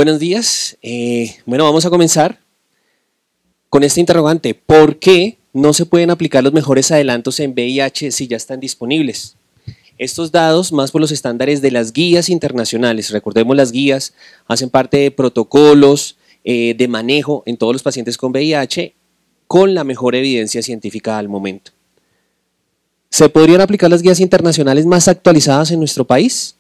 Buenos días. Bueno, vamos a comenzar con este interrogante. ¿Por qué no se pueden aplicar los mejores adelantos en VIH si ya están disponibles? Estos dados, más por los estándares de las guías internacionales, recordemos las guías, hacen parte de protocolos de manejo en todos los pacientes con VIH con la mejor evidencia científica al momento. ¿Se podrían aplicar las guías internacionales más actualizadas en nuestro país?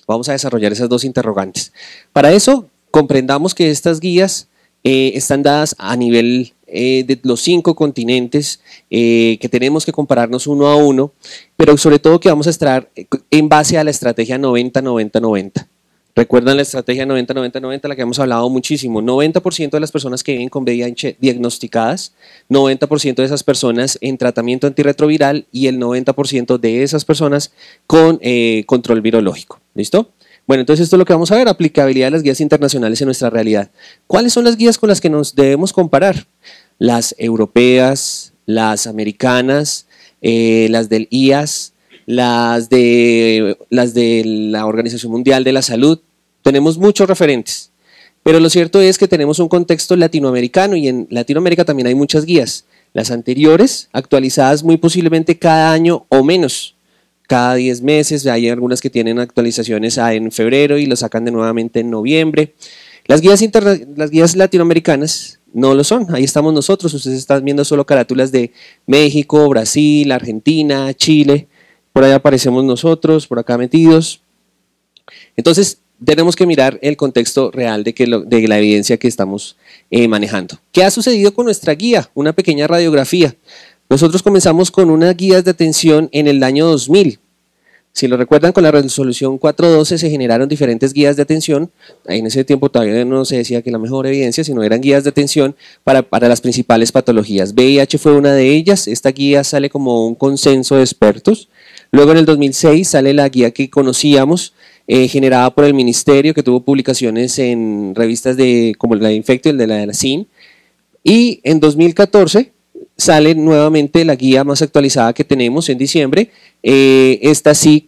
Vamos a desarrollar esas dos interrogantes. Para eso, comprendamos que estas guías están dadas a nivel de los 5 continentes, que tenemos que compararnos uno a uno, pero sobre todo que vamos a estar en base a la estrategia 90-90-90. ¿Recuerdan la estrategia 90-90-90, la que hemos hablado muchísimo? 90% de las personas que viven con VIH diagnosticadas, 90% de esas personas en tratamiento antirretroviral y el 90% de esas personas con control virológico. ¿Listo? Bueno, entonces esto es lo que vamos a ver, aplicabilidad de las guías internacionales en nuestra realidad. ¿Cuáles son las guías con las que nos debemos comparar? Las europeas, las americanas, las del IAS, las de la Organización Mundial de la Salud. Tenemos muchos referentes, pero lo cierto es que tenemos un contexto latinoamericano y en Latinoamérica también hay muchas guías. Las anteriores, actualizadas muy posiblemente cada año o menos, cada 10 meses, hay algunas que tienen actualizaciones en febrero y lo sacan de nuevamente en noviembre. Las guías latinoamericanas no lo son, ahí estamos nosotros, ustedes están viendo solo carátulas de México, Brasil, Argentina, Chile. Por ahí aparecemos nosotros, por acá metidos. Entonces, tenemos que mirar el contexto real de la evidencia que estamos manejando. ¿Qué ha sucedido con nuestra guía? Una pequeña radiografía. Nosotros comenzamos con unas guías de atención en el año 2000. Si lo recuerdan, con la resolución 412 se generaron diferentes guías de atención. En ese tiempo todavía no se decía que la mejor evidencia, sino eran guías de atención para las principales patologías. VIH fue una de ellas. Esta guía sale como un consenso de expertos. Luego en el 2006 sale la guía que conocíamos, generada por el ministerio, que tuvo publicaciones en revistas como la de Infecto y el de la CIN. Y en 2014 sale nuevamente la guía más actualizada que tenemos en diciembre, esta sí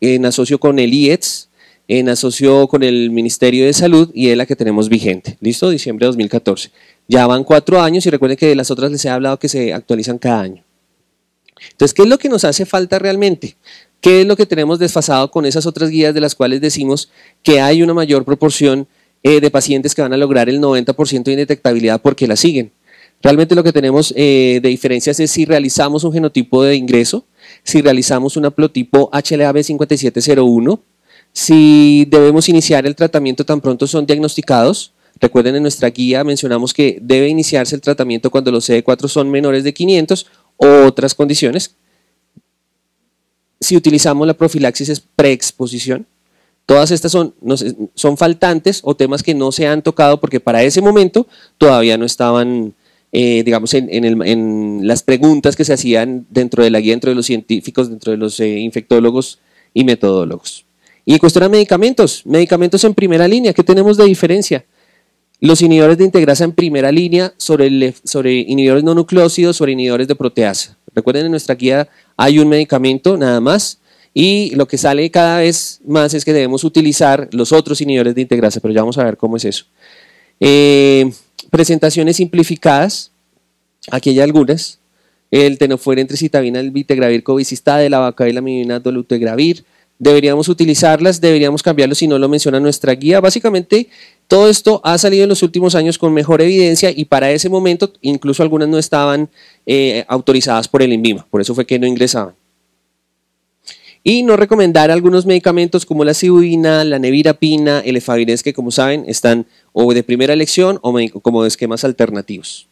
en asocio con el IETS, en asocio con el Ministerio de Salud y es la que tenemos vigente. ¿Listo? Diciembre de 2014. Ya van 4 años y recuerden que de las otras les he hablado que se actualizan cada año. Entonces, ¿qué es lo que nos hace falta realmente? ¿Qué es lo que tenemos desfasado con esas otras guías de las cuales decimos que hay una mayor proporción de pacientes que van a lograr el 90% de indetectabilidad porque la siguen? Realmente lo que tenemos de diferencias es si realizamos un genotipo de ingreso, si realizamos un haplotipo HLA-B5701, si debemos iniciar el tratamiento tan pronto son diagnosticados. Recuerden, en nuestra guía mencionamos que debe iniciarse el tratamiento cuando los CD4 son menores de 500 o otras condiciones. Si utilizamos la profilaxis es preexposición. Todas estas son faltantes o temas que no se han tocado porque para ese momento todavía no estaban digamos, en las preguntas que se hacían dentro de la guía, dentro de los científicos, dentro de los infectólogos y metodólogos. Y en cuestión a medicamentos en primera línea, ¿qué tenemos de diferencia? Los inhibidores de integrasa en primera línea sobre inhibidores no nucleócidos, sobre inhibidores de proteasa. Recuerden, en nuestra guía hay un medicamento nada más y lo que sale cada vez más es que debemos utilizar los otros inhibidores de integrasa, pero ya vamos a ver cómo es eso. Presentaciones simplificadas, aquí hay algunas, el tenofovir entrecitavina, el vitegravir, cobicistat, la vacabilamivina, dolutegravir, deberíamos utilizarlas, deberíamos cambiarlo si no lo menciona nuestra guía. Básicamente todo esto ha salido en los últimos años con mejor evidencia y para ese momento incluso algunas no estaban autorizadas por el INVIMA, por eso fue que no ingresaban. Y no recomendar algunos medicamentos como la sibudina, la nevirapina, el efavirenz, que como saben están o de primera elección o como de esquemas alternativos.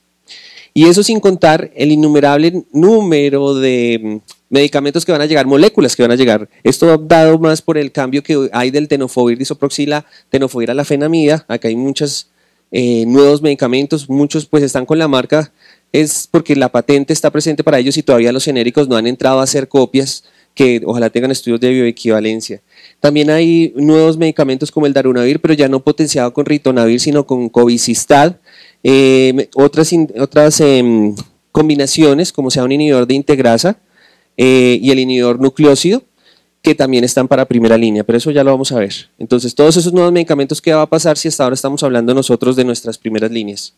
Y eso sin contar el innumerable número de medicamentos que van a llegar, moléculas que van a llegar. Esto dado más por el cambio que hay del tenofovir disoproxila, tenofovir alafenamida. Acá hay muchos nuevos medicamentos, muchos pues están con la marca, es porque la patente está presente para ellos y todavía los genéricos no han entrado a hacer copias que ojalá tengan estudios de bioequivalencia. También hay nuevos medicamentos como el darunavir, pero ya no potenciado con ritonavir, sino con cobicistat, otras combinaciones, como sea un inhibidor de integrasa y el inhibidor nucleócido, que también están para primera línea, pero eso ya lo vamos a ver. Entonces, todos esos nuevos medicamentos, ¿qué va a pasar si hasta ahora estamos hablando nosotros de nuestras primeras líneas?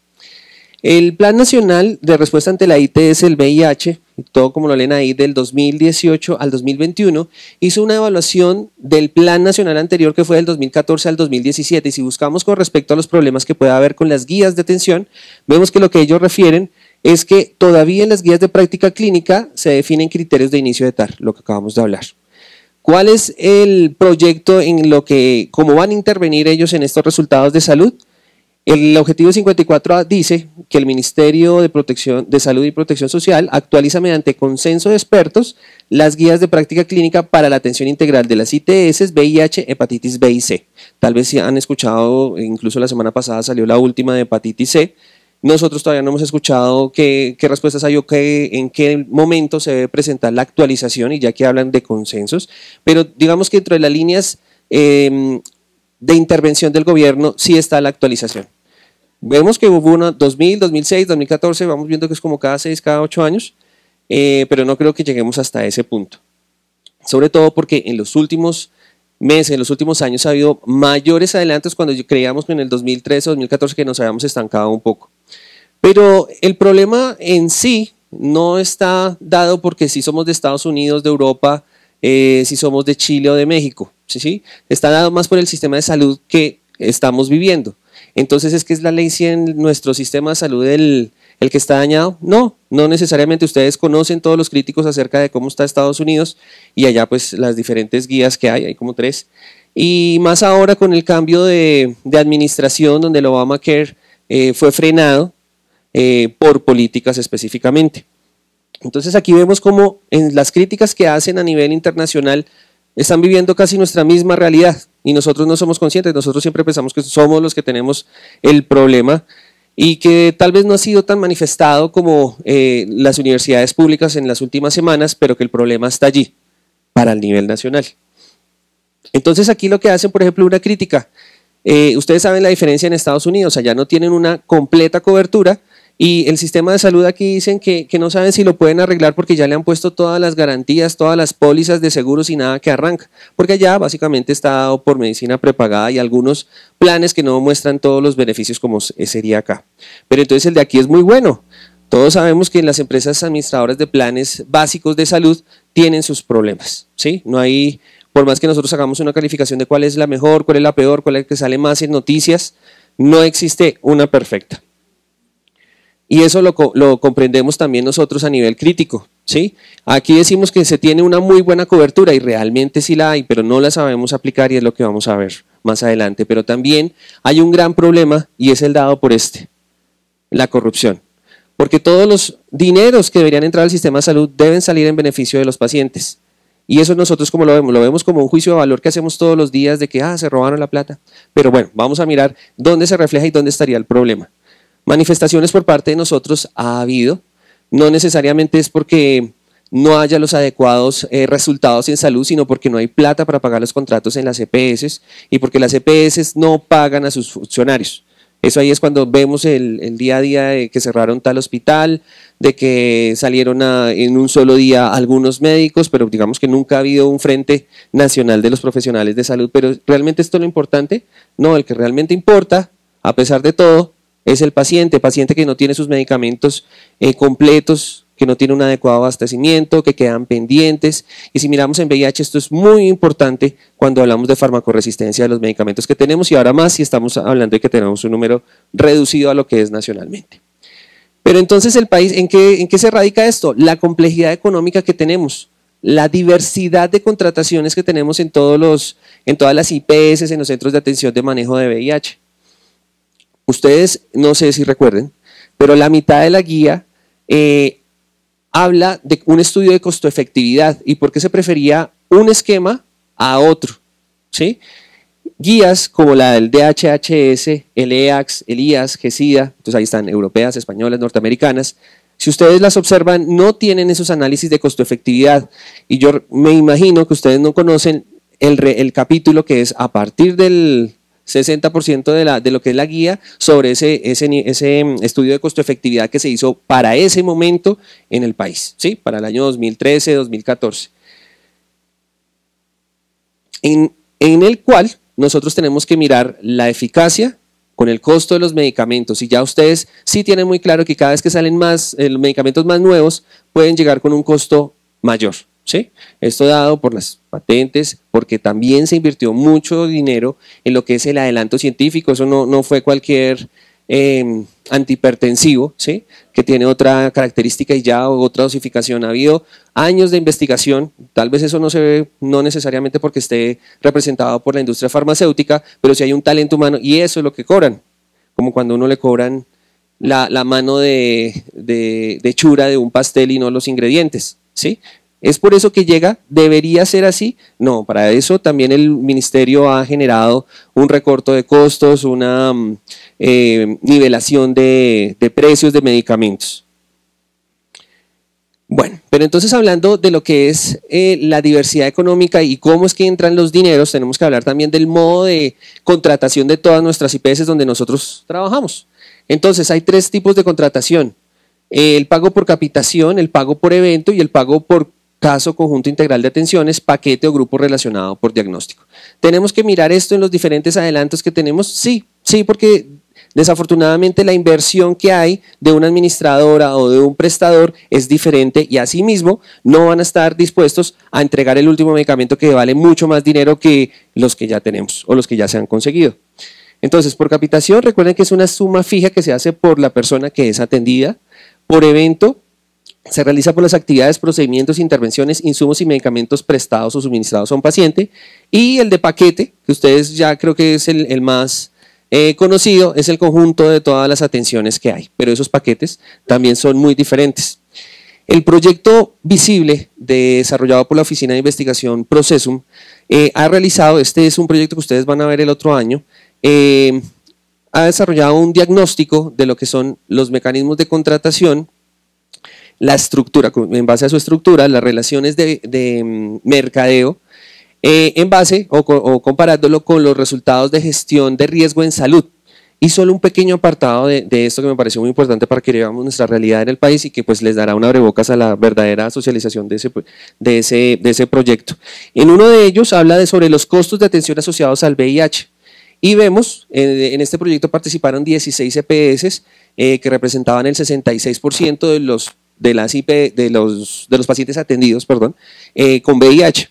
El Plan Nacional de Respuesta ante la ITS, el VIH, todo como lo leen ahí, del 2018 al 2021, hizo una evaluación del Plan Nacional anterior que fue del 2014 al 2017, y si buscamos con respecto a los problemas que pueda haber con las guías de atención, vemos que lo que ellos refieren es que todavía en las guías de práctica clínica se definen criterios de inicio de TAR, lo que acabamos de hablar. ¿Cuál es el proyecto en lo que, cómo van a intervenir ellos en estos resultados de salud? El objetivo 54 dice que el Ministerio de Salud y Protección Social actualiza mediante consenso de expertos las guías de práctica clínica para la atención integral de las ITS, VIH, hepatitis B y C. Tal vez si han escuchado, incluso la semana pasada salió la última de hepatitis C. Nosotros todavía no hemos escuchado qué respuestas hay o en qué momento se debe presentar la actualización, y ya que hablan de consensos, pero digamos que dentro de las líneas de intervención del gobierno sí está la actualización. Vemos que hubo una 2000, 2006, 2014, vamos viendo que es como cada 6, cada 8 años, pero no creo que lleguemos hasta ese punto. Sobre todo porque en los últimos meses, en los últimos años ha habido mayores adelantos cuando creíamos que en el 2013 o 2014 que nos habíamos estancado un poco. Pero el problema en sí no está dado porque si somos de Estados Unidos, de Europa, si somos de Chile o de México, ¿sí? Está dado más por el sistema de salud que estamos viviendo. Entonces, ¿es que es la ley 100 nuestro sistema de salud el que está dañado? No, no necesariamente. Ustedes conocen todos los críticos acerca de cómo está Estados Unidos y allá pues las diferentes guías que hay como 3. Y más ahora con el cambio de administración donde el Obamacare fue frenado por políticas específicamente. Entonces aquí vemos cómo en las críticas que hacen a nivel internacional están viviendo casi nuestra misma realidad y nosotros no somos conscientes, nosotros siempre pensamos que somos los que tenemos el problema y que tal vez no ha sido tan manifestado como las universidades públicas en las últimas semanas, pero que el problema está allí, para el nivel nacional. Entonces aquí lo que hacen, por ejemplo, una crítica, ustedes saben la diferencia en Estados Unidos, allá no tienen una completa cobertura, y el sistema de salud aquí dicen que no saben si lo pueden arreglar porque ya le han puesto todas las garantías, todas las pólizas de seguros y nada que arranca. Porque allá básicamente está dado por medicina prepagada y algunos planes que no muestran todos los beneficios como sería acá. Pero entonces el de aquí es muy bueno. Todos sabemos que las empresas administradoras de planes básicos de salud tienen sus problemas, ¿sí? No hay, por más que nosotros hagamos una calificación de cuál es la mejor, cuál es la peor, cuál es la que sale más en noticias, no existe una perfecta. Y eso lo comprendemos también nosotros a nivel crítico, ¿sí? Aquí decimos que se tiene una muy buena cobertura y realmente sí la hay, pero no la sabemos aplicar y es lo que vamos a ver más adelante. Pero también hay un gran problema y es el dado por la corrupción. Porque todos los dineros que deberían entrar al sistema de salud deben salir en beneficio de los pacientes. Y eso nosotros como lo vemos como un juicio de valor que hacemos todos los días de que se robaron la plata. Pero bueno, vamos a mirar dónde se refleja y dónde estaría el problema. Manifestaciones por parte de nosotros ha habido, no necesariamente es porque no haya los adecuados resultados en salud, sino porque no hay plata para pagar los contratos en las EPS y porque las EPS no pagan a sus funcionarios. Eso ahí es cuando vemos el día a día de que cerraron tal hospital, de que salieron en un solo día algunos médicos, pero digamos que nunca ha habido un frente nacional de los profesionales de salud. Pero ¿realmente esto es lo importante? No, el que realmente importa, a pesar de todo, es el paciente que no tiene sus medicamentos completos, que no tiene un adecuado abastecimiento, que quedan pendientes. Y si miramos en VIH, esto es muy importante cuando hablamos de farmacoresistencia de los medicamentos que tenemos y ahora más si estamos hablando de que tenemos un número reducido a lo que es nacionalmente. Pero entonces el país, ¿en qué se radica esto? La complejidad económica que tenemos, la diversidad de contrataciones que tenemos en todas las IPS, en los centros de atención de manejo de VIH. Ustedes, no sé si recuerden, pero la mitad de la guía habla de un estudio de costo-efectividad y por qué se prefería un esquema a otro, ¿sí? Guías como la del DHHS, el EACS, el IAS, GESIDA, entonces ahí están europeas, españolas, norteamericanas. Si ustedes las observan, no tienen esos análisis de costo-efectividad y yo me imagino que ustedes no conocen el capítulo que es a partir del 60% de lo que es la guía sobre ese estudio de costo-efectividad que se hizo para ese momento en el país, ¿sí? Para el año 2013, 2014. en el cual nosotros tenemos que mirar la eficacia con el costo de los medicamentos, y ya ustedes sí tienen muy claro que cada vez que salen más medicamentos más nuevos pueden llegar con un costo mayor, ¿sí? Esto dado por las patentes, porque también se invirtió mucho dinero en lo que es el adelanto científico. Eso no fue cualquier antihipertensivo, ¿sí? Que tiene otra característica y ya otra dosificación. Ha habido años de investigación, tal vez eso no se ve, no necesariamente porque esté representado por la industria farmacéutica, pero sí hay un talento humano y eso es lo que cobran, como cuando uno le cobran la mano de hechura de un pastel y no los ingredientes, ¿sí? ¿Es por eso que llega? ¿Debería ser así? No, para eso también el ministerio ha generado un recorte de costos, una nivelación de precios de medicamentos. Bueno, pero entonces hablando de lo que es la diversidad económica y cómo es que entran los dineros, tenemos que hablar también del modo de contratación de todas nuestras IPS donde nosotros trabajamos. Entonces hay tres tipos de contratación: el pago por capitación, el pago por evento y el pago por caso, conjunto integral de atenciones, paquete o grupo relacionado por diagnóstico. ¿Tenemos que mirar esto en los diferentes adelantos que tenemos? Sí, porque desafortunadamente la inversión que hay de una administradora o de un prestador es diferente y asimismo no van a estar dispuestos a entregar el último medicamento que vale mucho más dinero que los que ya tenemos o los que ya se han conseguido. Entonces, por capitación, recuerden que es una suma fija que se hace por la persona que es atendida. Por evento, se realiza por las actividades, procedimientos, intervenciones, insumos y medicamentos prestados o suministrados a un paciente. Y el de paquete, que ustedes ya creo que es el más conocido, es el conjunto de todas las atenciones que hay, pero esos paquetes también son muy diferentes. El proyecto visible desarrollado por la Oficina de Investigación Procesum ha realizado, este es un proyecto que ustedes van a ver el otro año, ha desarrollado un diagnóstico de lo que son los mecanismos de contratación, la estructura, en base a su estructura, las relaciones de mercadeo, en base o comparándolo con los resultados de gestión de riesgo en salud. Y solo un pequeño apartado de esto que me pareció muy importante para que veamos nuestra realidad en el país y que pues les dará un abrebocas a la verdadera socialización de ese proyecto. En uno de ellos habla sobre los costos de atención asociados al VIH. Y vemos, en este proyecto participaron 16 EPS que representaban el 66% de los pacientes atendidos, con VIH.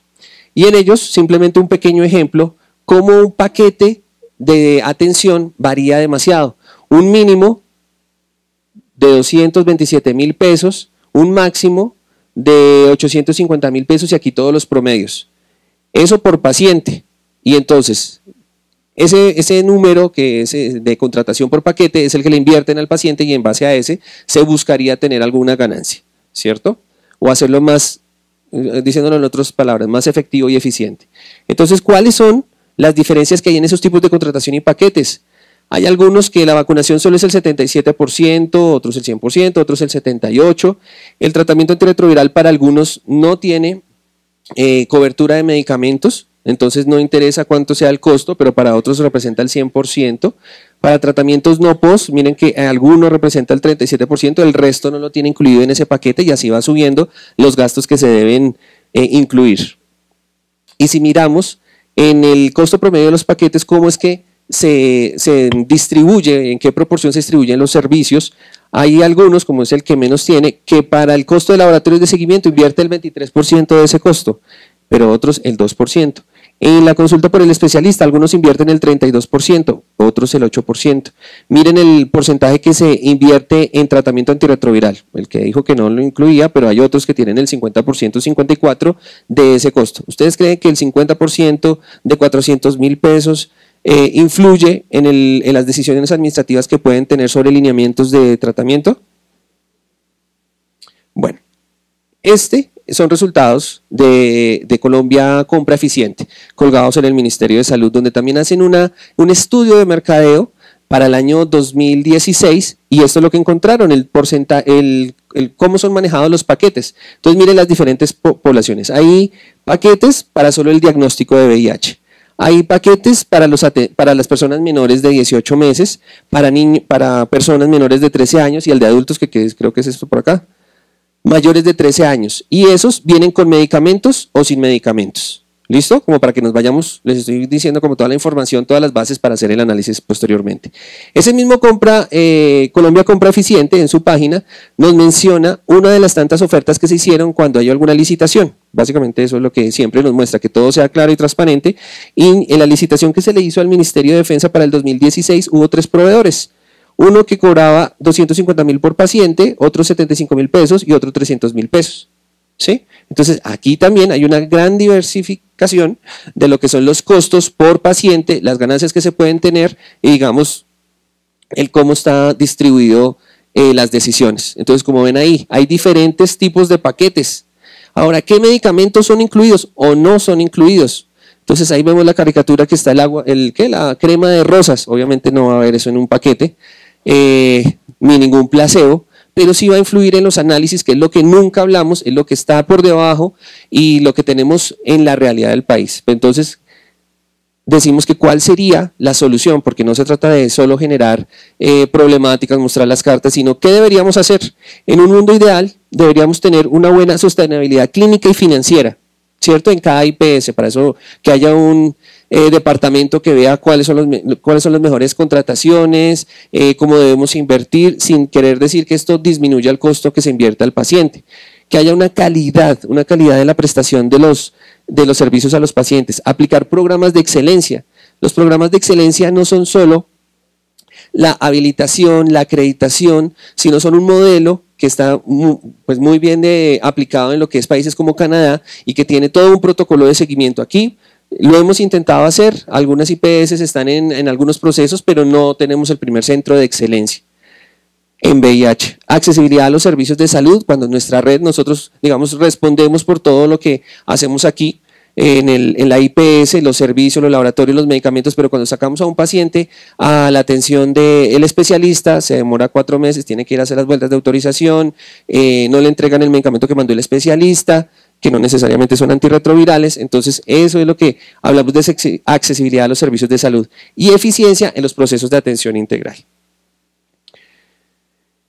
Y en ellos, simplemente un pequeño ejemplo, cómo un paquete de atención varía demasiado. Un mínimo de 227.000 pesos, un máximo de 850.000 pesos y aquí todos los promedios. Eso por paciente. Y entonces, ese número que es de contratación por paquete es el que le invierten al paciente y en base a ese se buscaría tener alguna ganancia, ¿cierto? O hacerlo más, diciéndolo en otras palabras, más efectivo y eficiente. Entonces, ¿cuáles son las diferencias que hay en esos tipos de contratación y paquetes? Hay algunos que la vacunación solo es el 77%, otros el 100%, otros el 78%. El tratamiento antirretroviral para algunos no tiene cobertura de medicamentos, entonces no interesa cuánto sea el costo, pero para otros representa el 100%. Para tratamientos no post, miren que algunos representa el 37%, el resto no lo tiene incluido en ese paquete y así va subiendo los gastos que se deben incluir. Y si miramos en el costo promedio de los paquetes, cómo es que se distribuye, en qué proporción se distribuyen los servicios, hay algunos, como es el que menos tiene, que para el costo de laboratorios de seguimiento invierte el 23% de ese costo, pero otros el 2%. En la consulta por el especialista, algunos invierten el 32%, otros el 8%. Miren el porcentaje que se invierte en tratamiento antirretroviral, el que dijo que no lo incluía, pero hay otros que tienen el 50%, 54% de ese costo. ¿Ustedes creen que el 50% de 400.000 pesos influye en las decisiones administrativas que pueden tener sobre lineamientos de tratamiento? Bueno, son resultados de Colombia Compra Eficiente, colgados en el Ministerio de Salud, donde también hacen un estudio de mercadeo para el año 2016 y esto es lo que encontraron, cómo son manejados los paquetes. Entonces miren las diferentes poblaciones. Hay paquetes para solo el diagnóstico de VIH. Hay paquetes para las personas menores de 18 meses, para personas menores de 13 años y el de adultos, que creo que es esto por acá, mayores de 13 años. Y esos vienen con medicamentos o sin medicamentos. ¿Listo? Como para que nos vayamos, les estoy diciendo como toda la información, todas las bases para hacer el análisis posteriormente. Ese mismo Colombia Compra Eficiente en su página nos menciona una de las tantas ofertas que se hicieron cuando hay alguna licitación. Básicamente eso es lo que siempre nos muestra, que todo sea claro y transparente. Y en la licitación que se le hizo al Ministerio de Defensa para el 2016 hubo 3 proveedores. Uno que cobraba 250.000 por paciente, otro 75.000 pesos y otro 300.000 pesos. ¿Sí? Entonces, aquí también hay una gran diversificación de lo que son los costos por paciente, las ganancias que se pueden tener y, digamos, el cómo está distribuido las decisiones. Entonces, como ven ahí, hay diferentes tipos de paquetes. Ahora, ¿qué medicamentos son incluidos o no son incluidos? Entonces, ahí vemos la caricatura que está la crema de rosas. Obviamente no va a haber eso en un paquete, ni ningún placebo, pero sí va a influir en los análisis, que es lo que nunca hablamos, es lo que está por debajo y lo que tenemos en la realidad del país. Entonces, decimos que cuál sería la solución, porque no se trata de solo generar problemáticas, mostrar las cartas, sino qué deberíamos hacer. En un mundo ideal, deberíamos tener una buena sostenibilidad clínica y financiera, ¿cierto? En cada IPS, para eso que haya un departamento que vea cuáles son las mejores contrataciones, cómo debemos invertir, sin querer decir que esto disminuya el costo que se invierta al paciente. Que haya una calidad de la prestación de los servicios a los pacientes. Aplicar programas de excelencia. Los programas de excelencia no son solo la habilitación, la acreditación, sino son un modelo que está muy bien aplicado en lo que es países como Canadá y que tiene todo un protocolo de seguimiento aquí. Lo hemos intentado hacer, algunas IPS están en algunos procesos, pero no tenemos el primer centro de excelencia en VIH. Accesibilidad a los servicios de salud, cuando en nuestra red nosotros, digamos, respondemos por todo lo que hacemos aquí, en la IPS, los servicios, los laboratorios, los medicamentos, pero cuando sacamos a un paciente a la atención del especialista, se demora 4 meses, tiene que ir a hacer las vueltas de autorización, no le entregan el medicamento que mandó el especialista, que no necesariamente son antirretrovirales. Entonces eso es lo que hablamos de accesibilidad a los servicios de salud y eficiencia en los procesos de atención integral.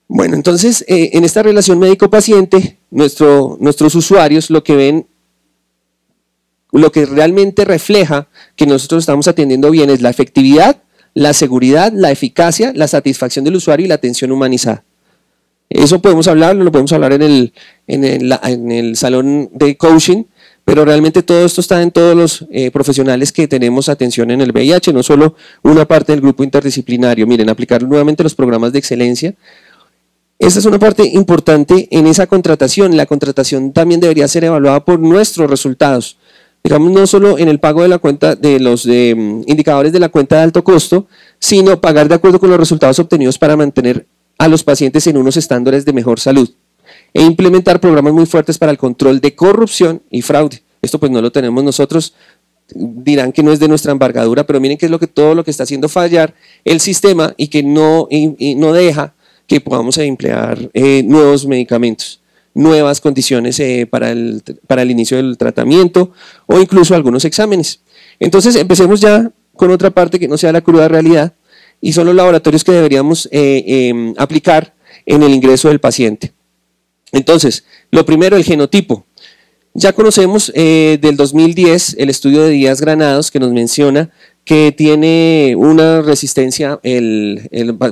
Bueno, entonces en esta relación médico-paciente, nuestros usuarios lo que ven, lo que realmente refleja que nosotros estamos atendiendo bien es la efectividad, la seguridad, la eficacia, la satisfacción del usuario y la atención humanizada. Eso podemos hablarlo, lo podemos hablar en el salón de coaching, pero realmente todo esto está en todos los profesionales que tenemos atención en el VIH, no solo una parte del grupo interdisciplinario. Miren, aplicar nuevamente los programas de excelencia. Esta es una parte importante en esa contratación. La contratación también debería ser evaluada por nuestros resultados. Digamos, no solo en el pago de la cuenta de los indicadores de la cuenta de alto costo, sino pagar de acuerdo con los resultados obtenidos para mantener a los pacientes en unos estándares de mejor salud e implementar programas muy fuertes para el control de corrupción y fraude. Esto pues no lo tenemos nosotros, dirán que no es de nuestra envergadura, pero miren que es todo lo que está haciendo fallar el sistema y que no deja que podamos emplear nuevos medicamentos, nuevas condiciones para el inicio del tratamiento o incluso algunos exámenes. Entonces empecemos ya con otra parte que no sea la cruda realidad, y son los laboratorios que deberíamos aplicar en el ingreso del paciente. Entonces, lo primero, el genotipo. Ya conocemos del 2010 el estudio de Díaz Granados, que nos menciona que tiene una resistencia,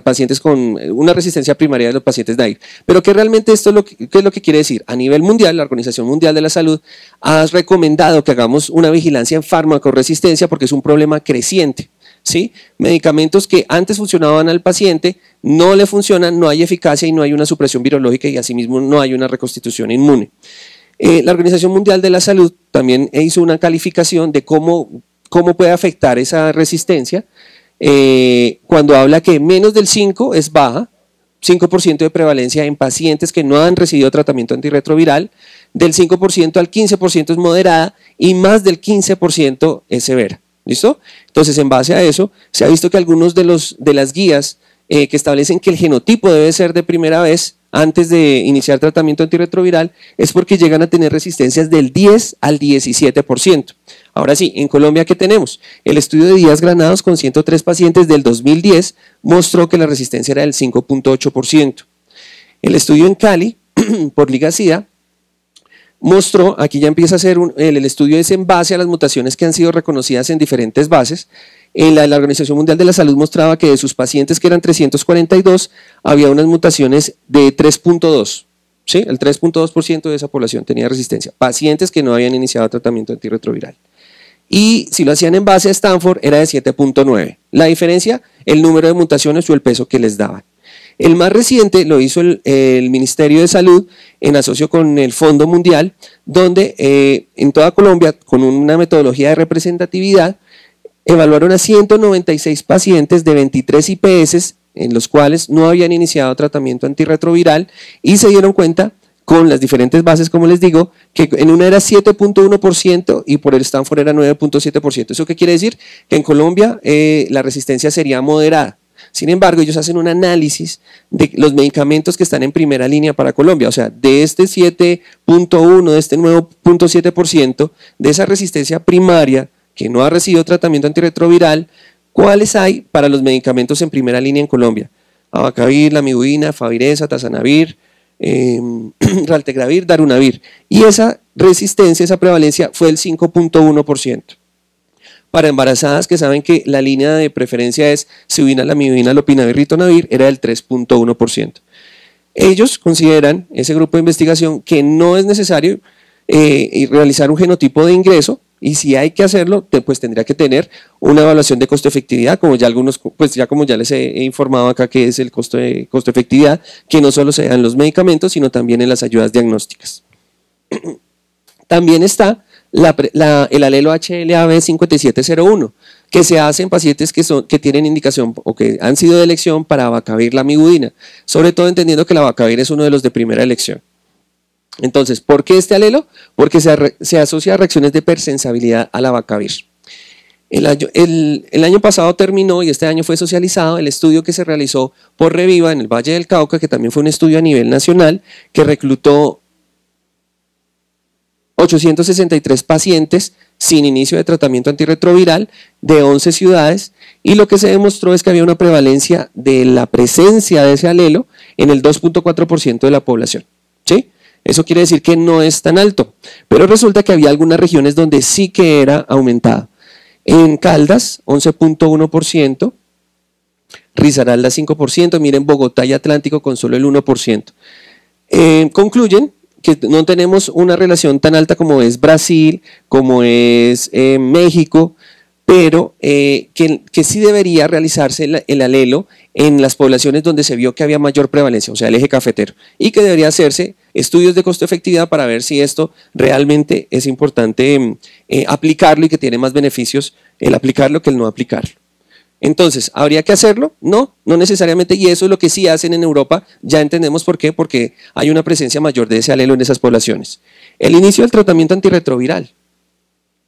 pacientes con una resistencia primaria de los pacientes de AIDS. Pero que realmente esto ¿qué es lo que quiere decir? A nivel mundial, la Organización Mundial de la Salud ha recomendado que hagamos una vigilancia en farmacoresistencia porque es un problema creciente. ¿Sí? Medicamentos que antes funcionaban al paciente, no le funcionan, no hay eficacia y no hay una supresión virológica y asimismo no hay una reconstitución inmune. La Organización Mundial de la Salud también hizo una calificación de cómo puede afectar esa resistencia cuando habla que menos del 5 es baja, 5% de prevalencia en pacientes que no han recibido tratamiento antirretroviral, del 5% al 15% es moderada y más del 15% es severa. ¿Listo? Entonces, en base a eso, se ha visto que algunos de las guías que establecen que el genotipo debe ser de primera vez antes de iniciar tratamiento antirretroviral es porque llegan a tener resistencias del 10 al 17%. Ahora sí, en Colombia, ¿qué tenemos? El estudio de Díaz Granados con 103 pacientes del 2010 mostró que la resistencia era del 5.8%. El estudio en Cali, por Liga SIDA, mostró, aquí ya empieza a ser el estudio es en base a las mutaciones que han sido reconocidas en diferentes bases. La Organización Mundial de la Salud mostraba que de sus pacientes, que eran 342, había unas mutaciones de 3.2. ¿Sí? El 3.2% de esa población tenía resistencia. Pacientes que no habían iniciado tratamiento antirretroviral. Y si lo hacían en base a Stanford, era de 7.9. La diferencia, el número de mutaciones o el peso que les daban. El más reciente lo hizo el Ministerio de Salud en asocio con el Fondo Mundial, donde en toda Colombia, con una metodología de representatividad, evaluaron a 196 pacientes de 23 IPS en los cuales no habían iniciado tratamiento antirretroviral y se dieron cuenta con las diferentes bases, como les digo, que en una era 7.1% y por el Stanford era 9.7%. ¿Eso qué quiere decir? Que en Colombia la resistencia sería moderada. Sin embargo, ellos hacen un análisis de los medicamentos que están en primera línea para Colombia, o sea, de este 7.1, de este 9.7%, de esa resistencia primaria que no ha recibido tratamiento antirretroviral, ¿cuáles hay para los medicamentos en primera línea en Colombia? Abacavir, lamivudina, favirenza, tazanavir, raltegravir, darunavir. Y esa resistencia, esa prevalencia fue el 5.1%. Para embarazadas que saben que la línea de preferencia es sibudina, lamivudina, lopinavir, ritonavir, era del 3.1%. Ellos consideran, ese grupo de investigación, que no es necesario realizar un genotipo de ingreso, y si hay que hacerlo, pues tendría que tener una evaluación de costo-efectividad, como ya como ya les he informado acá que es el costo-efectividad, que no solo se da en los medicamentos, sino también en las ayudas diagnósticas. También está el alelo HLA-B5701, que se hace en pacientes que tienen indicación o que han sido de elección para abacavir lamivudina, sobre todo entendiendo que la abacavir es uno de los de primera elección. Entonces, ¿por qué este alelo? Porque se asocia a reacciones de hipersensibilidad a la abacavir. El año pasado terminó y este año fue socializado el estudio que se realizó por Reviva en el Valle del Cauca, que también fue un estudio a nivel nacional, que reclutó 863 pacientes sin inicio de tratamiento antirretroviral de 11 ciudades, y lo que se demostró es que había una prevalencia de la presencia de ese alelo en el 2.4% de la población. ¿Sí? Eso quiere decir que no es tan alto, pero resulta que había algunas regiones donde sí que era aumentado. En Caldas, 11.1%, Risaralda 5%, miren Bogotá y Atlántico con solo el 1%. Concluyen que no tenemos una relación tan alta como es Brasil, como es México, pero que sí debería realizarse el alelo en las poblaciones donde se vio que había mayor prevalencia, o sea, el eje cafetero, y que debería hacerse estudios de costo-efectividad para ver si esto realmente es importante aplicarlo y que tiene más beneficios el aplicarlo que el no aplicarlo. Entonces, ¿habría que hacerlo? No, no necesariamente, y eso es lo que sí hacen en Europa, ya entendemos por qué, porque hay una presencia mayor de ese alelo en esas poblaciones. El inicio del tratamiento antirretroviral.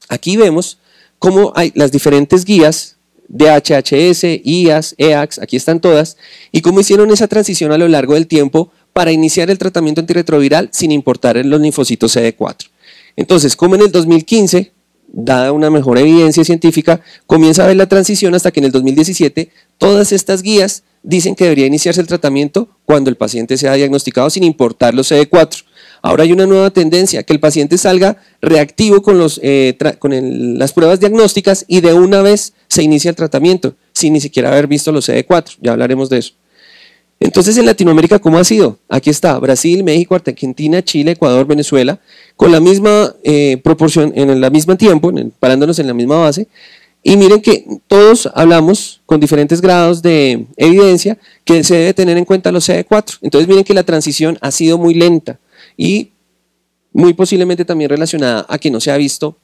Aquí vemos cómo hay las diferentes guías de HHS, IAS, EACS, aquí están todas, y cómo hicieron esa transición a lo largo del tiempo para iniciar el tratamiento antirretroviral sin importar en los linfocitos CD4. Entonces, como en el 2015, dada una mejor evidencia científica, comienza a ver la transición hasta que en el 2017 todas estas guías dicen que debería iniciarse el tratamiento cuando el paciente sea diagnosticado sin importar los CD4. Ahora hay una nueva tendencia, que el paciente salga reactivo con las pruebas diagnósticas y de una vez se inicia el tratamiento, sin ni siquiera haber visto los CD4, ya hablaremos de eso. Entonces en Latinoamérica, ¿cómo ha sido? Aquí está Brasil, México, Argentina, Chile, Ecuador, Venezuela, con la misma proporción, en el mismo tiempo, parándonos en la misma base, y miren que todos hablamos con diferentes grados de evidencia que se debe tener en cuenta los CD4. Entonces miren que la transición ha sido muy lenta y muy posiblemente también relacionada a que no se ha visto,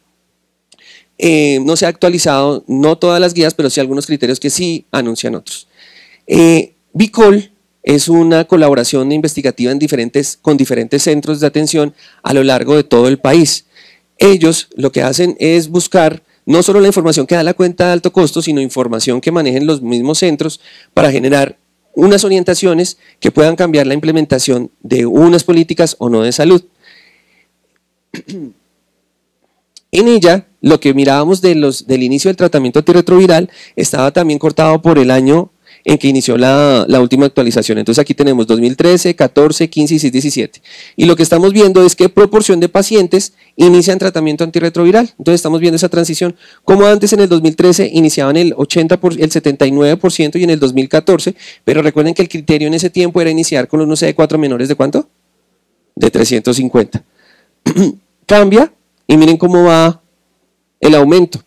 no se ha actualizado, no todas las guías, pero sí algunos criterios que sí anuncian otros. BICOL es una colaboración investigativa con diferentes centros de atención a lo largo de todo el país. Ellos lo que hacen es buscar no solo la información que da la cuenta de alto costo, sino información que manejen los mismos centros para generar unas orientaciones que puedan cambiar la implementación de unas políticas o no de salud. En ella, lo que mirábamos del inicio del tratamiento antirretroviral estaba también cortado por el año en que inició la última actualización. Entonces aquí tenemos 2013, 14, 15, 16, 17. Y lo que estamos viendo es qué proporción de pacientes inician tratamiento antirretroviral. Entonces estamos viendo esa transición. Como antes en el 2013 iniciaban el 79% y en el 2014, pero recuerden que el criterio en ese tiempo era iniciar con unos CD4 menores de ¿cuánto? De 350. Cambia y miren cómo va el aumento,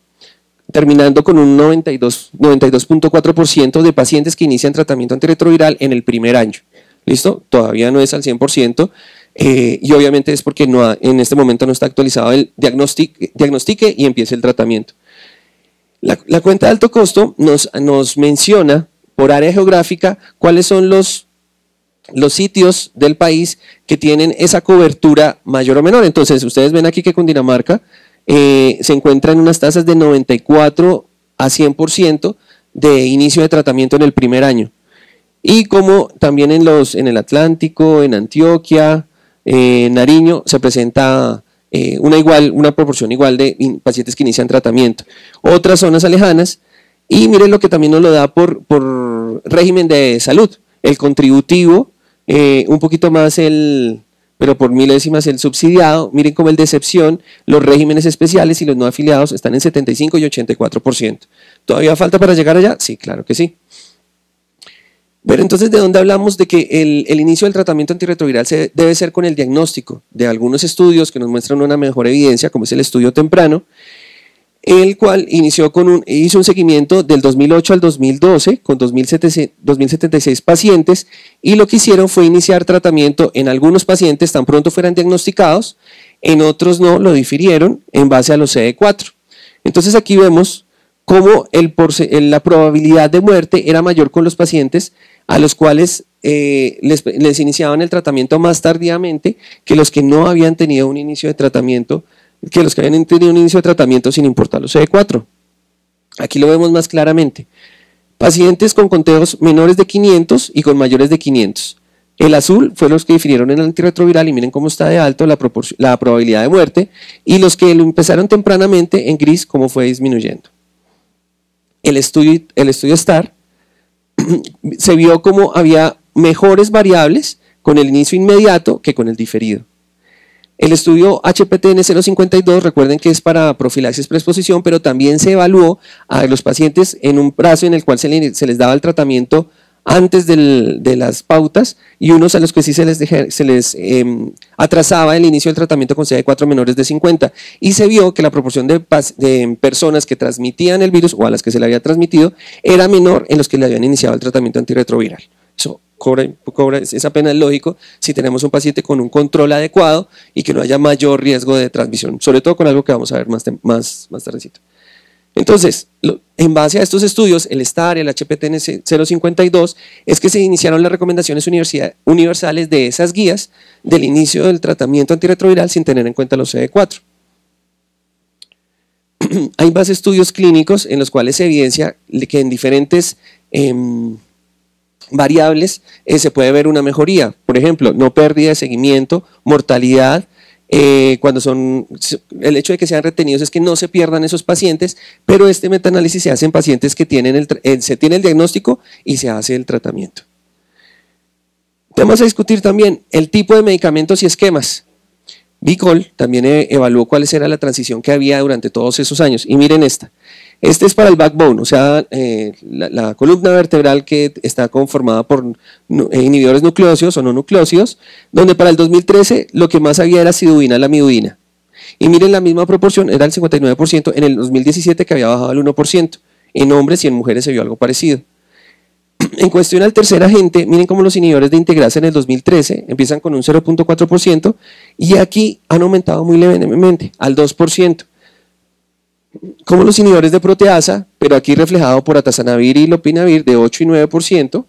terminando con un 92.4% de pacientes que inician tratamiento antirretroviral en el primer año. ¿Listo? Todavía no es al 100%, y obviamente es porque en este momento no está actualizado el diagnostique y empiece el tratamiento. La cuenta de alto costo nos menciona por área geográfica cuáles son los sitios del país que tienen esa cobertura mayor o menor. Entonces, ustedes ven aquí que Cundinamarca se encuentra en unas tasas de 94 a 100% de inicio de tratamiento en el primer año. Y como también en el Atlántico, en Antioquia, en Nariño, se presenta una proporción igual de pacientes que inician tratamiento. Otras zonas alejanas, y miren lo que también nos lo da por régimen de salud, el contributivo, un poquito más pero por milésimas el subsidiado. Miren cómo el de excepción, los regímenes especiales y los no afiliados están en 75 y 84%. ¿Todavía falta para llegar allá? Sí, claro que sí. Pero entonces, ¿de dónde hablamos de que el inicio del tratamiento antirretroviral debe ser con el diagnóstico? De algunos estudios que nos muestran una mejor evidencia, como es el estudio temprano, el cual hizo un seguimiento del 2008 al 2012 con 2.076 pacientes, y lo que hicieron fue iniciar tratamiento en algunos pacientes tan pronto fueran diagnosticados, en otros no, lo difirieron en base a los CD4. Entonces aquí vemos cómo la probabilidad de muerte era mayor con los pacientes a los cuales les iniciaban el tratamiento más tardíamente que los que no habían tenido un inicio de tratamiento, sin importar los CD4. Aquí lo vemos más claramente. Pacientes con conteos menores de 500 y con mayores de 500. El azul fue los que difirieron en el antirretroviral y miren cómo está de alto la probabilidad de muerte, y los que lo empezaron tempranamente en gris, cómo fue disminuyendo. El estudio STAR se vio como había mejores variables con el inicio inmediato que con el diferido. El estudio HPTN 052, recuerden que es para profilaxis preexposición, pero también se evaluó a los pacientes en un plazo en el cual se les daba el tratamiento antes de las pautas, y unos a los que sí se les atrasaba el inicio del tratamiento con CD4 menores de 50, y se vio que la proporción de personas que transmitían el virus o a las que se le había transmitido era menor en los que le habían iniciado el tratamiento antirretroviral. Eso es apenas lógico si tenemos un paciente con un control adecuado y que no haya mayor riesgo de transmisión, sobre todo con algo que vamos a ver más tardecito. Entonces, en base a estos estudios, el STAR y el HPTN 052, es que se iniciaron las recomendaciones universales de esas guías del inicio del tratamiento antirretroviral sin tener en cuenta los CD4. Hay más estudios clínicos en los cuales se evidencia que en diferentes variables se puede ver una mejoría. Por ejemplo, no pérdida de seguimiento, mortalidad. El hecho de que sean retenidos es que no se pierdan esos pacientes, pero este metaanálisis se hace en pacientes que se tiene el diagnóstico y se hace el tratamiento. Vamos a discutir también el tipo de medicamentos y esquemas. Bicol también evaluó cuál era la transición que había durante todos esos años, y miren esta. Este es para el backbone, o sea, la columna vertebral que está conformada por inhibidores nucleócidos o no nucleócidos, donde para el 2013 lo que más había era acidudina, lamidudina. Y miren, la misma proporción era el 59%, en el 2017 que había bajado al 1%. En hombres y en mujeres se vio algo parecido. En cuestión al tercer agente, miren cómo los inhibidores de integrasa en el 2013 empiezan con un 0.4% y aquí han aumentado muy levemente, al 2%. Como los inhibidores de proteasa, pero aquí reflejado por atazanavir y lopinavir, de 8 y 9%,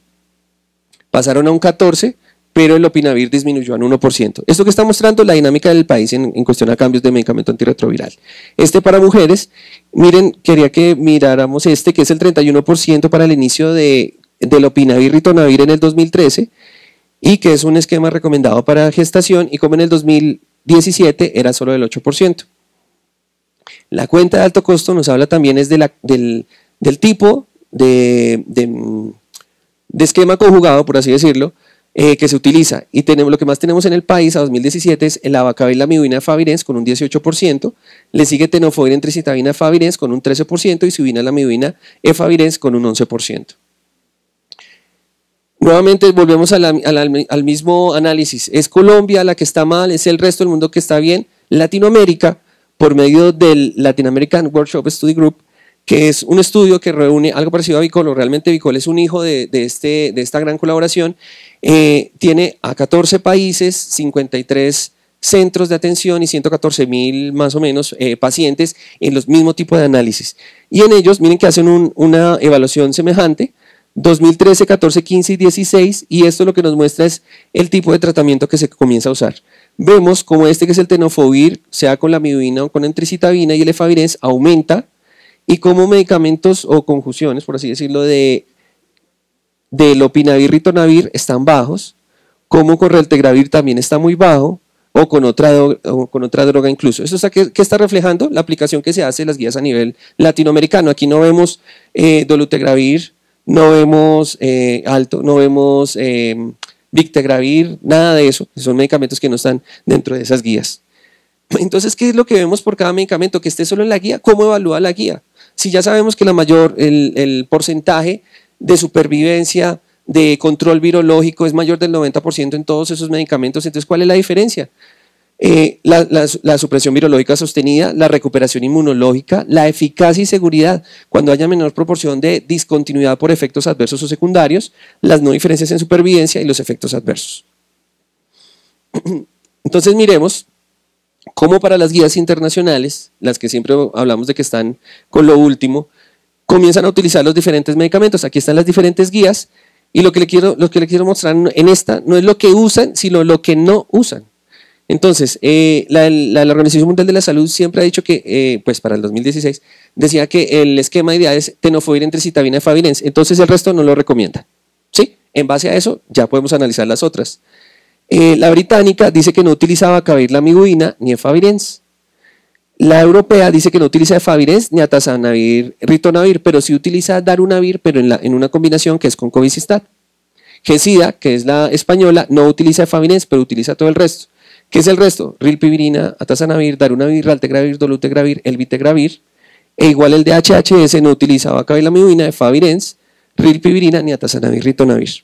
pasaron a un 14%, pero el lopinavir disminuyó a un 1%. Esto que está mostrando la dinámica del país en cuestión a cambios de medicamento antirretroviral. Para mujeres, miren, quería que miráramos que es el 31% para el inicio de lopinavir ritonavir en el 2013, y que es un esquema recomendado para gestación, y como en el 2017 era solo del 8%. La cuenta de alto costo nos habla también del tipo de de esquema conjugado, por así decirlo, que se utiliza. Y lo que más tenemos en el país a 2017 es el abacavir lamivudina efavirenz con un 18%, le sigue tenofovir entricitabina efavirenz con un 13% y subina lamivudina efavirenz con un 11%. Nuevamente volvemos al mismo análisis. Es Colombia la que está mal, es el resto del mundo que está bien. Latinoamérica, por medio del Latin American Workshop Study Group, que es un estudio que reúne algo parecido a Bicol, o realmente Bicol es un hijo de esta gran colaboración, tiene a 14 países, 53 centros de atención y 114.000 más o menos pacientes en los mismos tipos de análisis. Y en ellos, miren que hacen una evaluación semejante, 2013, 14, 15 y 16, y esto lo que nos muestra es el tipo de tratamiento que se comienza a usar. Vemos como que es el tenofovir, sea con lamivudina o con entricitabina, y el efavirenz aumenta, y como medicamentos o conjunciones, por así decirlo, de lopinavir, ritonavir están bajos, como con raltegravir también está muy bajo, o con otra droga incluso. ¿Eso qué está reflejando? La aplicación que se hace en las guías a nivel latinoamericano. Aquí no vemos dolutegravir, no vemos no vemos victegravir, nada de eso. Son medicamentos que no están dentro de esas guías. Entonces, ¿qué es lo que vemos por cada medicamento? Que esté solo en la guía. ¿Cómo evalúa la guía? Si ya sabemos que el porcentaje de supervivencia, de control virológico es mayor del 90% en todos esos medicamentos, entonces ¿cuál es la diferencia? La supresión virológica sostenida, la recuperación inmunológica, la eficacia y seguridad, cuando haya menor proporción de discontinuidad por efectos adversos o secundarios, las no diferencias en supervivencia y los efectos adversos. Entonces miremos cómo para las guías internacionales, las que siempre hablamos de que están con lo último, comienzan a utilizar los diferentes medicamentos. Aquí están las diferentes guías y lo que le quiero mostrar en esta no es lo que usan, sino lo que no usan. Entonces, la Organización Mundial de la Salud siempre ha dicho que, pues para el 2016, decía que el esquema ideal es tenofovir, entricitabina, efavirenz, entonces el resto no lo recomienda. ¿Sí? En base a eso ya podemos analizar las otras. La británica dice que no utiliza abacavir, lamivudina ni efavirenz. La europea dice que no utiliza efavirenz ni atazanavir, ritonavir, pero sí utiliza darunavir, pero en una combinación que es con cobicistat. Gesida, que es la española, no utiliza efavirenz, pero utiliza todo el resto. ¿Qué es el resto? Rilpivirina, atazanavir, darunavir, raltegravir, dolutegravir, elvitegravir, e igual el de HHS no utiliza abacavir, lamivudina, efavirenz, rilpivirina ni atazanavir, ritonavir.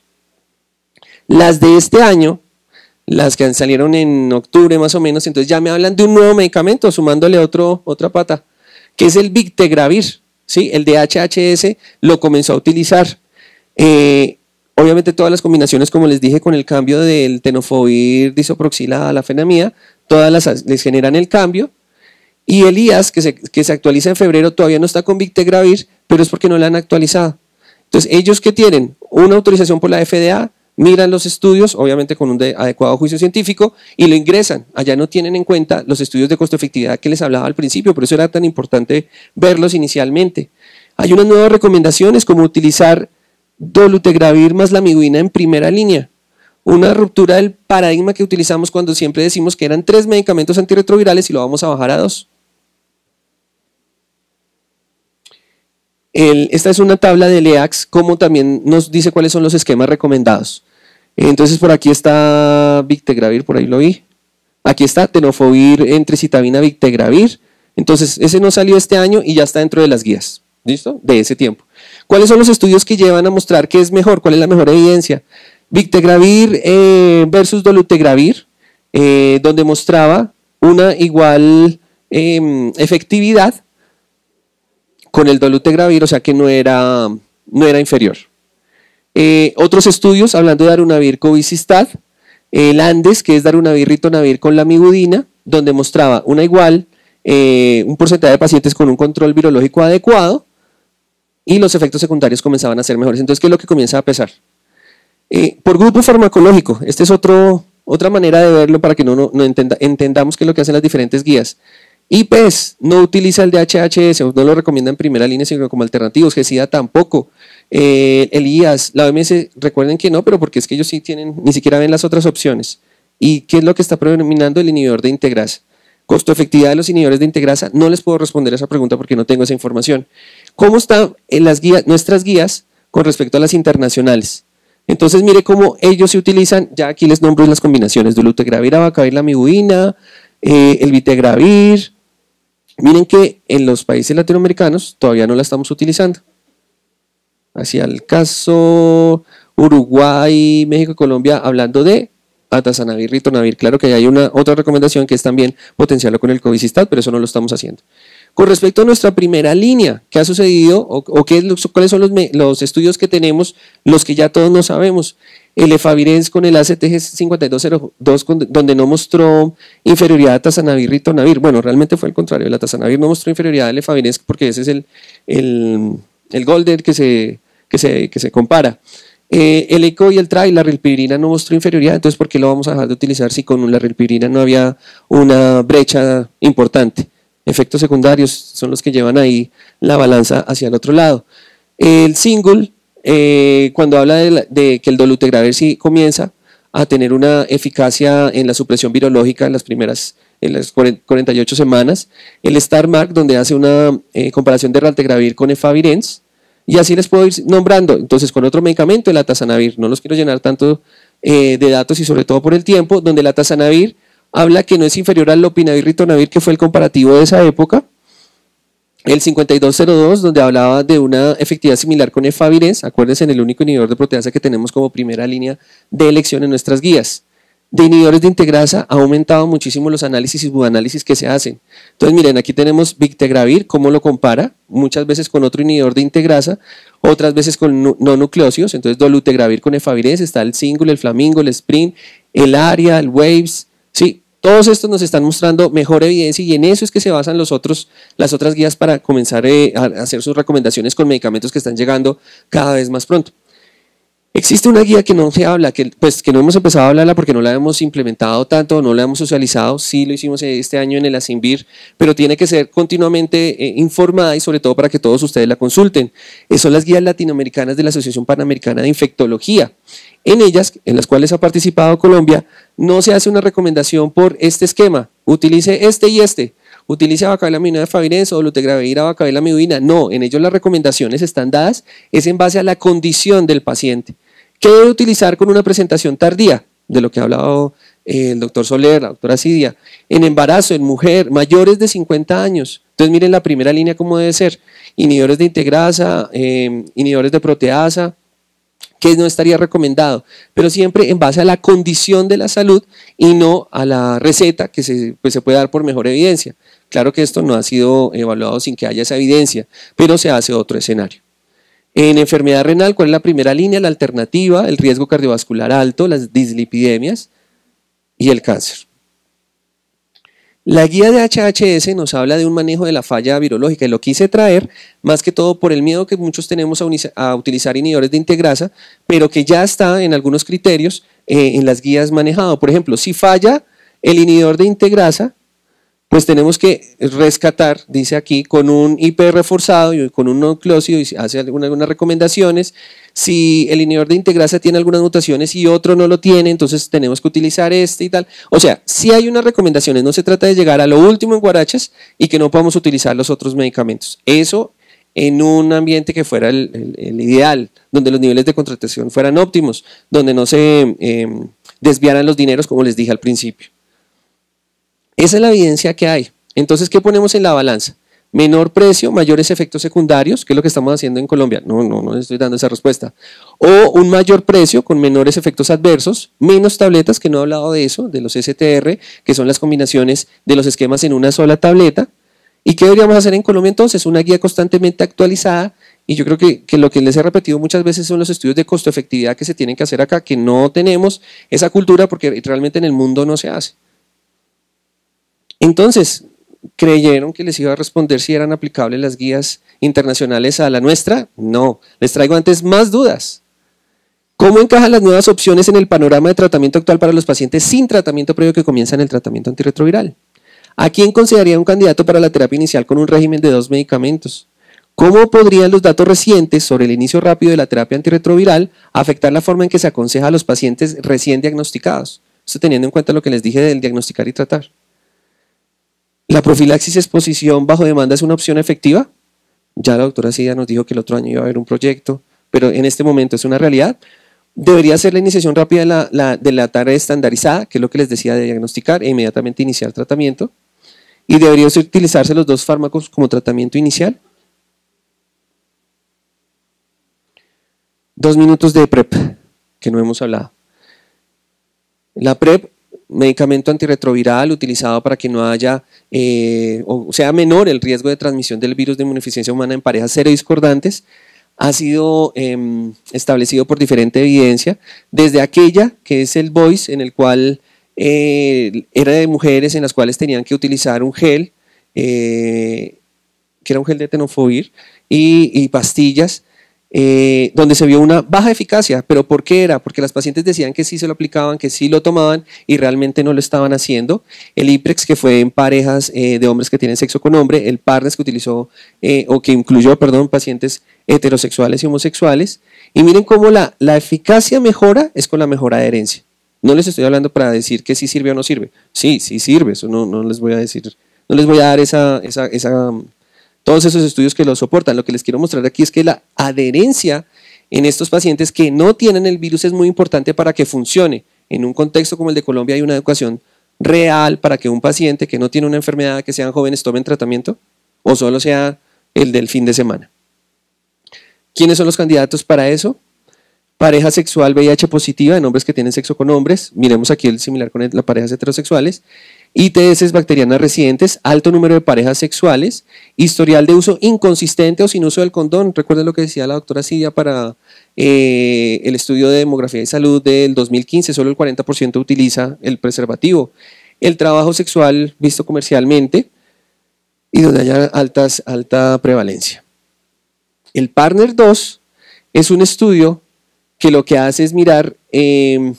Las de este año, las que salieron en octubre más o menos, entonces ya me hablan de un nuevo medicamento, sumándole otra pata, que es el victegravir, ¿sí? El de HHS lo comenzó a utilizar. Obviamente todas las combinaciones, como les dije, con el cambio del tenofovir disoproxila a la fenamida, todas les generan el cambio. Y el IAS, que se actualiza en febrero, todavía no está con victegravir, pero es porque no la han actualizado. Entonces, ellos que tienen una autorización por la FDA, miran los estudios, obviamente con un adecuado juicio científico, y lo ingresan. Allá no tienen en cuenta los estudios de costo-efectividad que les hablaba al principio, por eso era tan importante verlos inicialmente. Hay unas nuevas recomendaciones como utilizar dolutegravir más lamivudina en primera línea. Una ruptura del paradigma que utilizamos cuando siempre decimos que eran 3 medicamentos antirretrovirales y lo vamos a bajar a 2. Esta es una tabla de LEAX, como también nos dice cuáles son los esquemas recomendados. Entonces por aquí está victegravir, por ahí lo vi. Aquí está tenofovir, entricitabina, victegravir. Entonces ese no salió este año y ya está dentro de las guías. ¿Listo? De ese tiempo. ¿Cuáles son los estudios que llevan a mostrar qué es mejor? ¿Cuál es la mejor evidencia? Victegravir versus dolutegravir, donde mostraba una igual efectividad con el dolutegravir, o sea que no era inferior. Otros estudios, hablando de darunavir cobicistat, el ANDES, que es darunavir ritonavir con lamivudina, donde mostraba una igual, un porcentaje de pacientes con un control virológico adecuado, y los efectos secundarios comenzaban a ser mejores. Entonces, ¿qué es lo que comienza a pesar? Por grupo farmacológico, esta es otra manera de verlo para que no entendamos qué es lo que hacen las diferentes guías. IPES no utiliza el de HHS, no lo recomienda en primera línea, sino como alternativos. GESIDA tampoco. El IAS, la OMS, recuerden que no, pero porque es que ellos sí tienen, ni siquiera ven las otras opciones. ¿Y qué es lo que está predominando? El inhibidor de integrasa. Costo-efectividad de los inhibidores de integrasa, no les puedo responder a esa pregunta porque no tengo esa información. ¿Cómo están en las guías, nuestras guías con respecto a las internacionales? Entonces mire cómo ellos se utilizan, ya aquí les nombro las combinaciones, dolutegravir, abacavir, lamivudina, el vitegravir. Miren que en los países latinoamericanos todavía no la estamos utilizando. Hacia el caso Uruguay, México, Colombia, hablando de atazanavir, ritonavir. Claro que hay otra recomendación que es también potenciarlo con el covicistat, pero eso no lo estamos haciendo. Con respecto a nuestra primera línea, ¿qué ha sucedido o cuáles son los estudios que tenemos, los que ya todos no sabemos? El efavirenz con el ACTG 5202, donde no mostró inferioridad a atazanavir, ritonavir. Bueno, realmente fue el contrario, el atazanavir no mostró inferioridad al efavirenz porque ese es el golden que se compara. El ECO y el TRA y la rilpivirina no mostró inferioridad, entonces ¿por qué lo vamos a dejar de utilizar si con la rilpivirina no había una brecha importante? Efectos secundarios son los que llevan ahí la balanza hacia el otro lado. El single, cuando habla de que el dolutegravir sí comienza a tener una eficacia en la supresión virológica en las 48 semanas. El STARMARK, donde hace una comparación de raltegravir con efavirenz, y así les puedo ir nombrando. Entonces, con otro medicamento, el atazanavir, no los quiero llenar tanto de datos y sobre todo por el tiempo, donde el atazanavir habla que no es inferior al lopinavir, ritonavir, que fue el comparativo de esa época. El 5202, donde hablaba de una efectividad similar con efavirenz, acuérdense, en el único inhibidor de proteasa que tenemos como primera línea de elección en nuestras guías. De inhibidores de integrasa ha aumentado muchísimo los análisis y subanálisis que se hacen. Entonces miren, aquí tenemos vitegravir, cómo lo compara, muchas veces con otro inhibidor de integrasa, otras veces con no nucleósidos. Entonces dolutegravir con efavirenz, está el single, el flamingo, el sprint, el aria, el waves, sí, todos estos nos están mostrando mejor evidencia y en eso es que se basan las otras guías para comenzar a hacer sus recomendaciones con medicamentos que están llegando cada vez más pronto. Existe una guía que no se habla, que no hemos empezado a hablarla porque no la hemos implementado tanto, no la hemos socializado, sí lo hicimos este año en el ASINVIR, pero tiene que ser continuamente informada y sobre todo para que todos ustedes la consulten. Son las guías latinoamericanas de la Asociación Panamericana de Infectología. En ellas, en las cuales ha participado Colombia, no se hace una recomendación por este esquema, utilice este y este. Utilice abacavir, lamivudina, efavirenz o dolutegravir, abacavir, lamivudina. No, en ellos las recomendaciones están dadas, es en base a la condición del paciente. ¿Qué debe utilizar con una presentación tardía? De lo que ha hablado el doctor Soler, la doctora Cidia. En embarazo, en mujer, mayores de 50 años. Entonces miren la primera línea cómo debe ser. Inhibidores de integrasa, inhibidores de proteasa, que no estaría recomendado, pero siempre en base a la condición de la salud y no a la receta que se puede dar por mejor evidencia. Claro que esto no ha sido evaluado sin que haya esa evidencia, pero se hace otro escenario. En enfermedad renal, ¿cuál es la primera línea? La alternativa, el riesgo cardiovascular alto, las dislipidemias y el cáncer. La guía de HHS nos habla de un manejo de la falla virológica y lo quise traer más que todo por el miedo que muchos tenemos a utilizar inhibidores de integrasa, pero que ya está en algunos criterios en las guías manejado. Por ejemplo, si falla el inhibidor de integrasa, pues tenemos que rescatar, dice aquí, con un IP reforzado y con un nucleósido y hace algunas recomendaciones. Si el inhibidor de integrasa tiene algunas mutaciones y otro no lo tiene, entonces tenemos que utilizar este y tal. O sea, sí hay unas recomendaciones, no se trata de llegar a lo último en guarachas y que no podamos utilizar los otros medicamentos. Eso en un ambiente que fuera el ideal, donde los niveles de contratación fueran óptimos, donde no se desviaran los dineros, como les dije al principio. Esa es la evidencia que hay. Entonces, ¿qué ponemos en la balanza? Menor precio, mayores efectos secundarios, que es lo que estamos haciendo en Colombia. No les estoy dando esa respuesta. O un mayor precio con menores efectos adversos, menos tabletas, que no he hablado de eso, de los STR, que son las combinaciones de los esquemas en una sola tableta. ¿Y qué deberíamos hacer en Colombia entonces? Una guía constantemente actualizada. Y yo creo que lo que les he repetido muchas veces son los estudios de costo-efectividad que se tienen que hacer acá, que no tenemos esa cultura porque realmente en el mundo no se hace. Entonces, ¿creyeron que les iba a responder si eran aplicables las guías internacionales a la nuestra? No, les traigo antes más dudas. ¿Cómo encajan las nuevas opciones en el panorama de tratamiento actual para los pacientes sin tratamiento previo que comienzan el tratamiento antirretroviral? ¿A quién consideraría un candidato para la terapia inicial con un régimen de 2 medicamentos? ¿Cómo podrían los datos recientes sobre el inicio rápido de la terapia antirretroviral afectar la forma en que se aconseja a los pacientes recién diagnosticados? Esto teniendo en cuenta lo que les dije del diagnosticar y tratar. ¿La profilaxis exposición bajo demanda es una opción efectiva? Ya la doctora Cidia nos dijo que el otro año iba a haber un proyecto, pero en este momento es una realidad. Debería ser la iniciación rápida de la tarea estandarizada, que es lo que les decía de diagnosticar e inmediatamente iniciar tratamiento. Y deberían utilizarse los dos fármacos como tratamiento inicial. 2 minutos de PrEP, que no hemos hablado. La PrEP, medicamento antirretroviral utilizado para que no haya, o sea menor el riesgo de transmisión del virus de inmunodeficiencia humana en parejas serodiscordantes, ha sido establecido por diferente evidencia, desde aquella que es el VOICE, en el cual era de mujeres en las cuales tenían que utilizar un gel, que era un gel de tenofovir, y pastillas, donde se vio una baja eficacia. ¿Pero por qué era? Porque las pacientes decían que sí se lo aplicaban, que sí lo tomaban y realmente no lo estaban haciendo. El IPREX, que fue en parejas de hombres que tienen sexo con hombre, el PARNES, que utilizó o que incluyó, perdón, pacientes heterosexuales y homosexuales. Y miren cómo la eficacia mejora es con la mejor adherencia. No les estoy hablando para decir que sí sirve o no sirve. Sí, sí sirve, eso no les voy a decir, no les voy a dar todos esos estudios que lo soportan. Lo que les quiero mostrar aquí es que la adherencia en estos pacientes que no tienen el virus es muy importante para que funcione. En un contexto como el de Colombia hay una educación real para que un paciente que no tiene una enfermedad, que sean jóvenes, tomen tratamiento o solo sea el del fin de semana. ¿Quiénes son los candidatos para eso? Pareja sexual VIH positiva en hombres que tienen sexo con hombres. Miremos aquí el similar con las parejas heterosexuales. ITS bacterianas residentes, alto número de parejas sexuales, historial de uso inconsistente o sin uso del condón. Recuerden lo que decía la doctora Cidia para el estudio de demografía y salud del 2015, solo el 40% utiliza el preservativo. El trabajo sexual visto comercialmente y donde haya alta prevalencia. El Partner 2 es un estudio que lo que hace es mirar que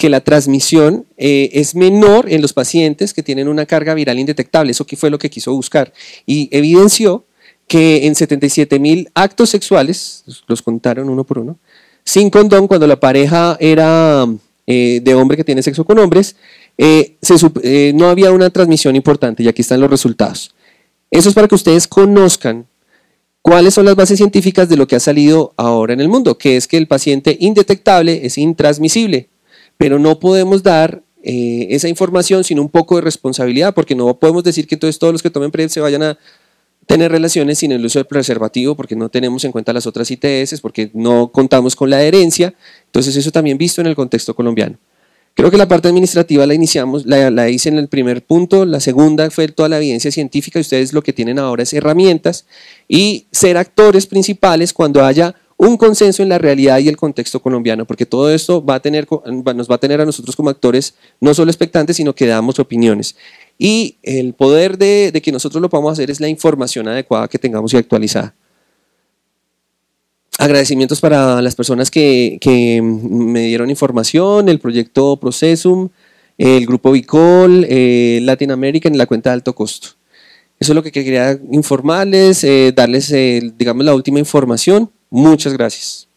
la transmisión es menor en los pacientes que tienen una carga viral indetectable. Eso fue lo que quiso buscar. Y evidenció que en 77,000 actos sexuales, los contaron uno por uno, sin condón, cuando la pareja era de hombre que tiene sexo con hombres, no había una transmisión importante, y aquí están los resultados. Eso es para que ustedes conozcan cuáles son las bases científicas de lo que ha salido ahora en el mundo, que es que el paciente indetectable es intransmisible. Pero no podemos dar esa información sin un poco de responsabilidad, porque no podemos decir que entonces todos los que tomen PrEP se vayan a tener relaciones sin el uso del preservativo, porque no tenemos en cuenta las otras ITS, porque no contamos con la adherencia. Entonces eso también visto en el contexto colombiano. Creo que la parte administrativa la iniciamos, la hice en el primer punto. La segunda fue toda la evidencia científica, y ustedes lo que tienen ahora es herramientas y ser actores principales cuando haya un consenso en la realidad y el contexto colombiano, porque todo esto nos va a tener a nosotros como actores no solo expectantes, sino que damos opiniones. Y el poder de que nosotros lo podamos hacer es la información adecuada que tengamos y actualizada. Agradecimientos para las personas que me dieron información, el proyecto Procesum, el grupo Bicol, Latinoamérica en la cuenta de alto costo. Eso es lo que quería informarles, darles, digamos, la última información. Muchas gracias.